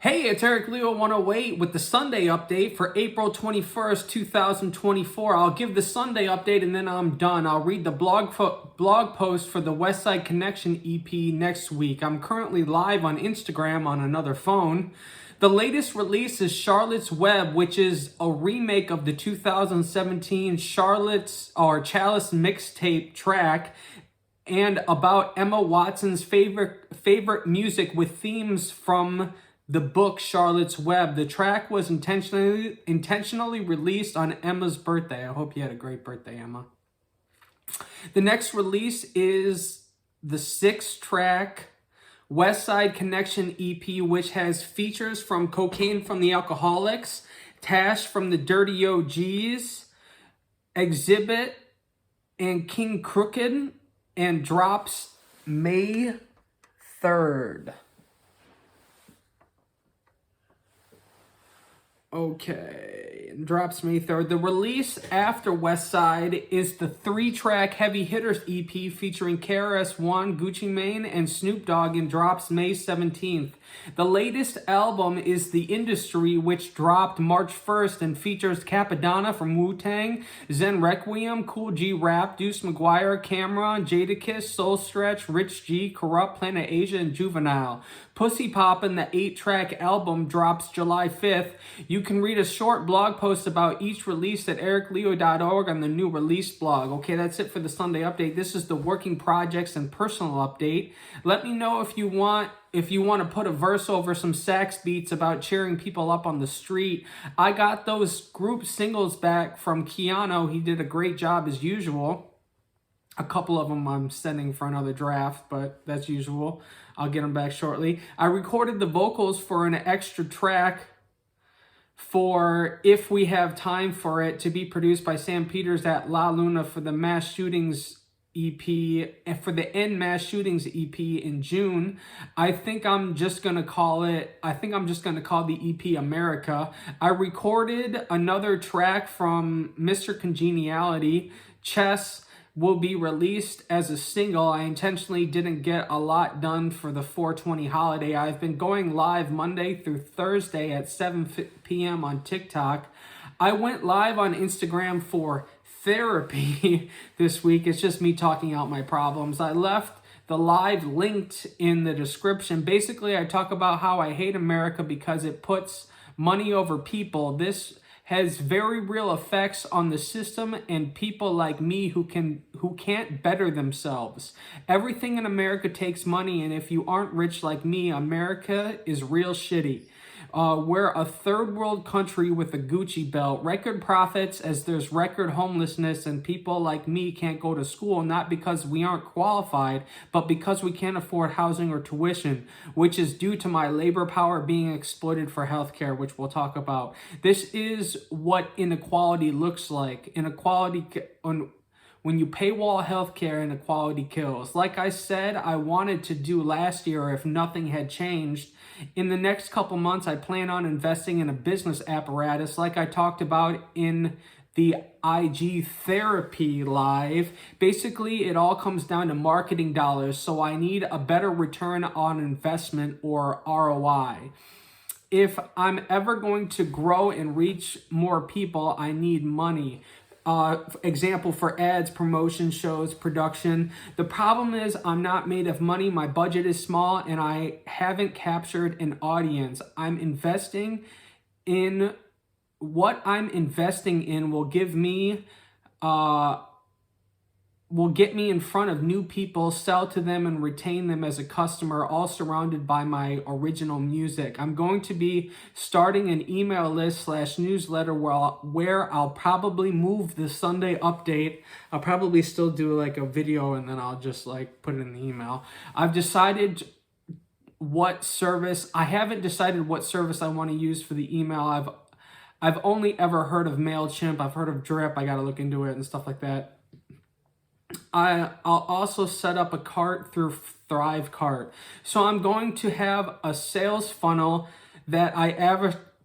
Hey, it's Eric Leo 108 with the Sunday update for April 21st, 2024. I'll give the Sunday update and then I'm done. I'll read the blog post for the Westside Connection EP next week. I'm currently live on Instagram on another phone. The latest release is Charlotte's Web, which is a remake of the 2017 Chalice Mixtape track and about Emma Watson's favorite music with themes from the book Charlotte's Web. The track was intentionally released on Emma's birthday. I hope you had a great birthday, Emma. The next release is the 6-track Westside Connection EP, which has features from Kokane from the Alcoholics, Tash from the Dirty OGs, Xzibit, and Kxng Crooked, and drops May 3rd. Okay, drops May 3rd. The release after Westside is the 3-track Heavy Hitters EP featuring KRS-One, Gucci Mane, and Snoop Dogg and drops May 17th. The latest album is The Industry, which dropped March 1st and features Capadonna from Wu-Tang, Zen Requiem, Cool G Rap, Deuce McGuire, Cameron, Jadakiss, Soul Stretch, Rich G, Corrupt, Planet Asia, and Juvenile. Pussy Poppin', the 8-track album, drops July 5th. You can read a short blog post about each release at ericleo.org on the new release blog. Okay, that's it for the Sunday update. This is the working projects and personal update. Let me know if you want to put a verse over some sax beats about cheering people up on the street. I got those group singles back from Keanu. He did a great job as usual. A couple of them I'm sending for another draft, but that's usual. I'll get them back shortly. I recorded the vocals for an extra track for If We Have Time for It to be produced by Sam Peters at La Luna for the Mass Shootings EP, and for the End Mass Shootings EP in June. I think I'm just going to call the EP America. I recorded another track from Mr. Congeniality. Chess will be released as a single. I intentionally didn't get a lot done for the 420 holiday. I've been going live Monday through Thursday at 7 p.m. on TikTok. I went live on Instagram for therapy this week. It's just me talking out my problems. I left the live linked in the description. Basically, I talk about how I hate America because it puts money over people. This has very real effects on the system and people like me who can't better themselves. Everything in America takes money, and if you aren't rich like me, America is real shitty. We're a third world country with a Gucci belt. Record profits as there's record homelessness, and people like me can't go to school, not because we aren't qualified, but because we can't afford housing or tuition, which is due to my labor power being exploited for healthcare, which we'll talk about. This is what inequality looks like. When you paywall healthcare, inequality kills. Like I said, I wanted to do last year if nothing had changed. In the next couple months, I plan on investing in a business apparatus like I talked about in the IG Therapy Live. Basically, it all comes down to marketing dollars, so I need a better return on investment, or ROI. If I'm ever going to grow and reach more people, I need money. Example for ads, promotion, shows, production. The problem is I'm not made of money. My budget is small and I haven't captured an audience. What I'm investing in will get me in front of new people, sell to them, and retain them as a customer, all surrounded by my original music. I'm going to be starting an email list / newsletter where I'll probably move the Sunday update. I'll probably still do like a video and then I'll just like put it in the email. I haven't decided what service I want to use for the email. I've only ever heard of MailChimp. I've heard of Drip. I got to look into it and stuff like that. I'll also set up a cart through ThriveCart. So I'm going to have a sales funnel that I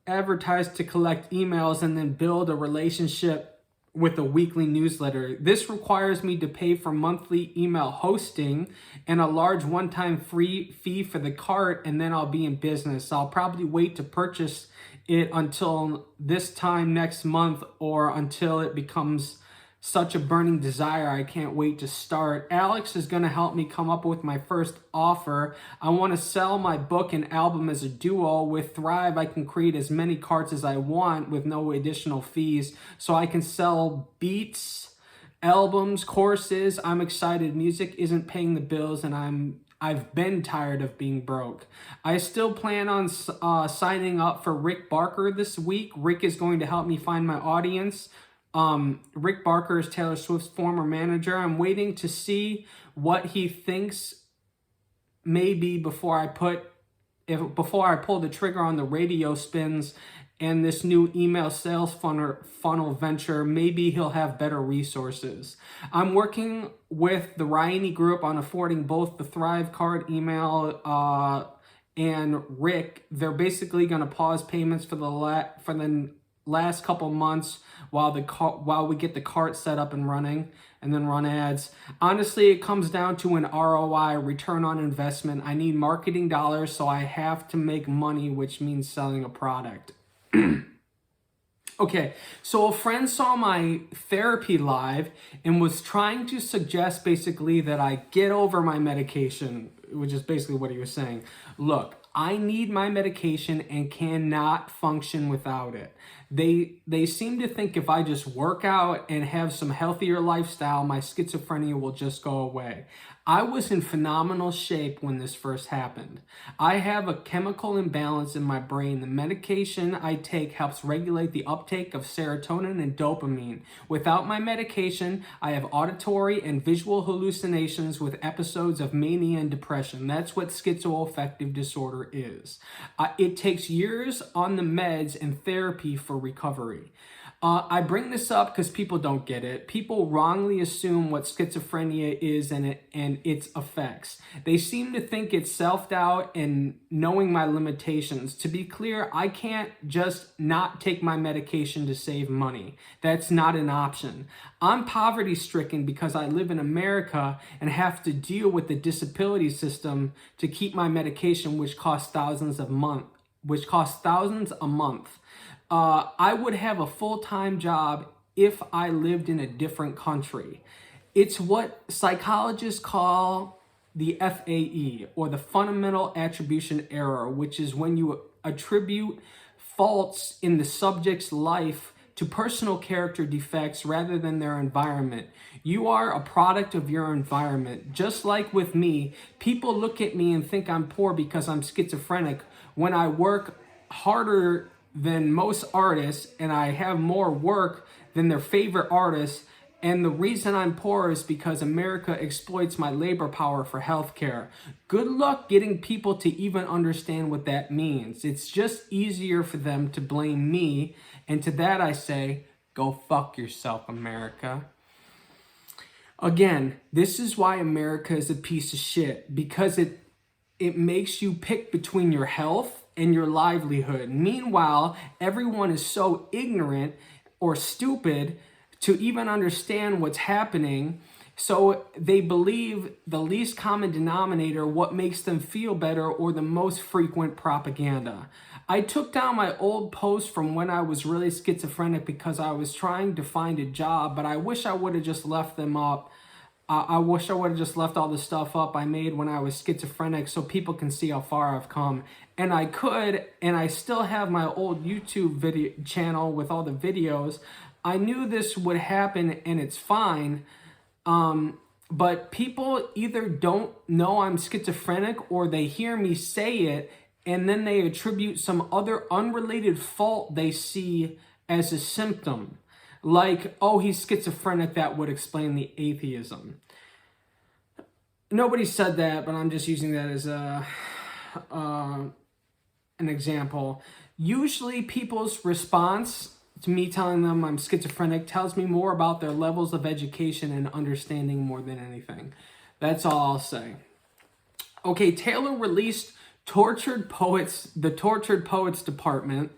advertise to collect emails and then build a relationship with a weekly newsletter. This requires me to pay for monthly email hosting and a large one-time free fee for the cart, and then I'll be in business. I'll probably wait to purchase it until this time next month, or until it becomes such a burning desire I can't wait to start. Alex is going to help me come up with my first offer. I want to sell my book and album as a duo. With Thrive, I can create as many carts as I want with no additional fees, so I can sell beats, albums, courses. I'm excited. Music isn't paying the bills, and I've been tired of being broke. I still plan on signing up for Rick Barker this week. Rick is going to help me find my audience. Rick Barker is Taylor Swift's former manager. I'm waiting to see what he thinks maybe before I pull the trigger on the radio spins and this new email sales funnel venture. Maybe he'll have better resources. I'm working with the Ryani Group on affording both the Thrive card email and Rick. They're basically going to pause payments for the last couple months while we get the cart set up and running, and then run ads. Honestly, it comes down to an ROI, return on investment. I need marketing dollars, so I have to make money, which means selling a product. Okay, so a friend saw my therapy live and was trying to suggest basically that I get over my medication, which is basically what he was saying. Look, I need my medication and cannot function without it. They seem to think if I just work out and have some healthier lifestyle, my schizophrenia will just go away. I was in phenomenal shape when this first happened. I have a chemical imbalance in my brain. The medication I take helps regulate the uptake of serotonin and dopamine. Without my medication, I have auditory and visual hallucinations with episodes of mania and depression. That's what schizoaffective disorder is. It takes years on the meds and therapy for recovery. I bring this up because people don't get it. People wrongly assume what schizophrenia is and its effects. They seem to think it's self-doubt and knowing my limitations. To be clear, I can't just not take my medication to save money. That's not an option. I'm poverty-stricken because I live in America and have to deal with the disability system to keep my medication, which costs thousands a month. I would have a full-time job if I lived in a different country. It's what psychologists call the FAE, or the fundamental attribution error, which is when you attribute faults in the subject's life to personal character defects rather than their environment. You are a product of your environment. Just like with me, people look at me and think I'm poor because I'm schizophrenic when I work harder than most artists and I have more work than their favorite artists. And the reason I'm poor is because America exploits my labor power for healthcare. Good luck getting people to even understand what that means. It's just easier for them to blame me. And to that I say, go fuck yourself, America. Again, this is why America is a piece of shit, because it makes you pick between your health and your livelihood. Meanwhile, everyone is so ignorant or stupid to even understand what's happening, so they believe the least common denominator, what makes them feel better, or the most frequent propaganda. I took down my old post from when I was really schizophrenic because I was trying to find a job, but I wish I would have just left them up. I wish I would have just left all the stuff up I made when I was schizophrenic so people can see how far I've come. And I could, and I still have my old YouTube video channel with all the videos. I knew this would happen and it's fine. But people either don't know I'm schizophrenic or they hear me say it and then they attribute some other unrelated fault they see as a symptom. Like, oh, he's schizophrenic, that would explain the atheism. Nobody said that, but I'm just using that as an example. Usually people's response to me telling them I'm schizophrenic tells me more about their levels of education and understanding more than anything. That's all I'll say. Okay, Taylor released the Tortured Poets Department,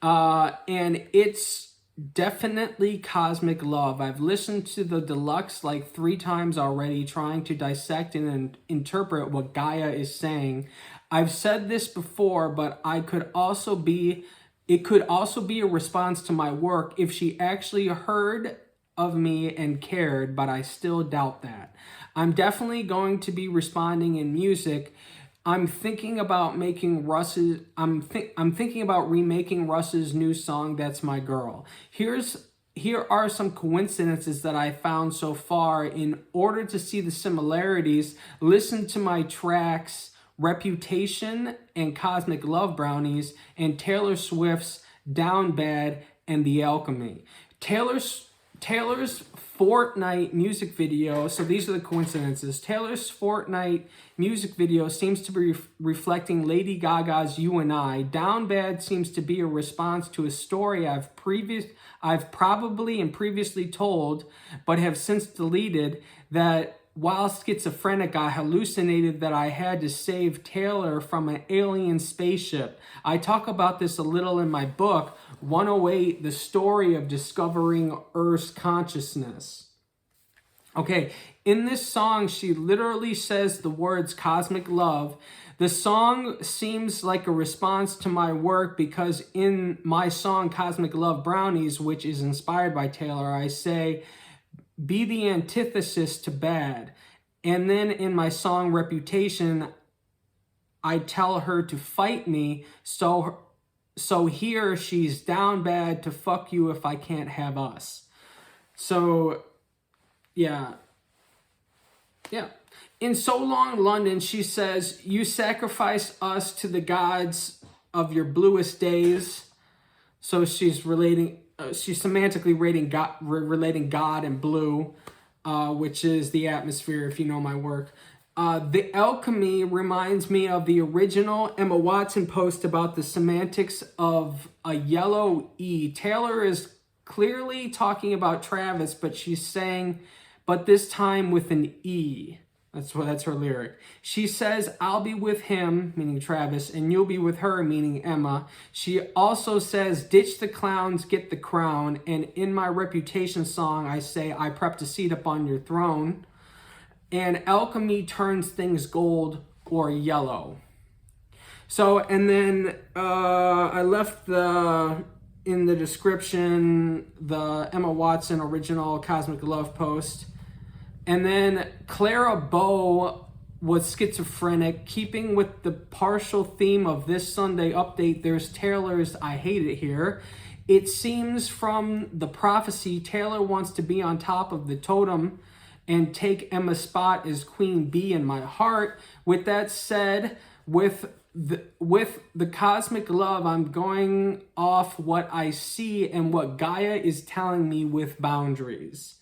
and it's Definitely Cosmic Love. I've listened to the deluxe like 3 times already, trying to dissect and interpret what Gaia is saying. I've said this before, but it could also be a response to my work if she actually heard of me and cared, but I still doubt that. I'm definitely going to be responding in music. I'm thinking about making Russ's. I'm thinking about remaking Russ's new song, "That's My Girl." Here are some coincidences that I found so far. In order to see the similarities, listen to my tracks "Reputation" and "Cosmic Love Brownies" and Taylor Swift's "Down Bad" and "The Alchemy." Taylor's Fortnite music video, so these are the coincidences. Taylor's Fortnite music video seems to be reflecting Lady Gaga's "You and I." "Down Bad" seems to be a response to a story I've probably and previously told, but have since deleted, that while schizophrenic, I hallucinated that I had to save Taylor from an alien spaceship. I talk about this a little in my book, 108, The Story of Discovering Earth's Consciousness. Okay, in this song, she literally says the words "cosmic love." The song seems like a response to my work because in my song "Cosmic Love Brownies," which is inspired by Taylor, I say, "Be the antithesis to bad." And then in my song "Reputation," I tell her to fight me. So here she's "down bad to fuck you if I can't have us." So, yeah. In "So Long London," she says, "You sacrifice us to the gods of your bluest days." So she's semantically relating God and blue, which is the atmosphere, if you know my work. "The Alchemy" reminds me of the original Emma Watson post about the semantics of a yellow E. Taylor is clearly talking about Travis, but she's saying, but this time with an E. That's her lyric. She says, "I'll be with him," meaning Travis, "and you'll be with her," meaning Emma. She also says, "Ditch the clowns, get the crown." And in my Reputation song, I say, "I prepped a seat up on your throne." And "Alchemy" turns things gold or yellow. So, and then I left in the description the Emma Watson original Cosmic Love post. And then Clara Bow was schizophrenic. Keeping with the partial theme of this Sunday update, there's Taylor's "I Hate It Here." It seems from the prophecy, Taylor wants to be on top of the totem and take Emma's spot as Queen Bee in my heart. With that said, with the Cosmic Love, I'm going off what I see and what Gaia is telling me with boundaries.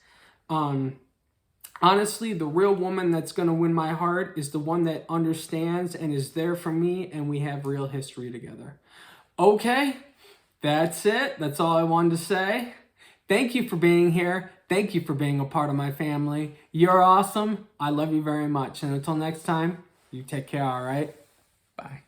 Honestly, the real woman that's going to win my heart is the one that understands and is there for me, and we have real history together. Okay, that's it. That's all I wanted to say. Thank you for being here. Thank you for being a part of my family. You're awesome. I love you very much. And until next time, you take care, all right? Bye.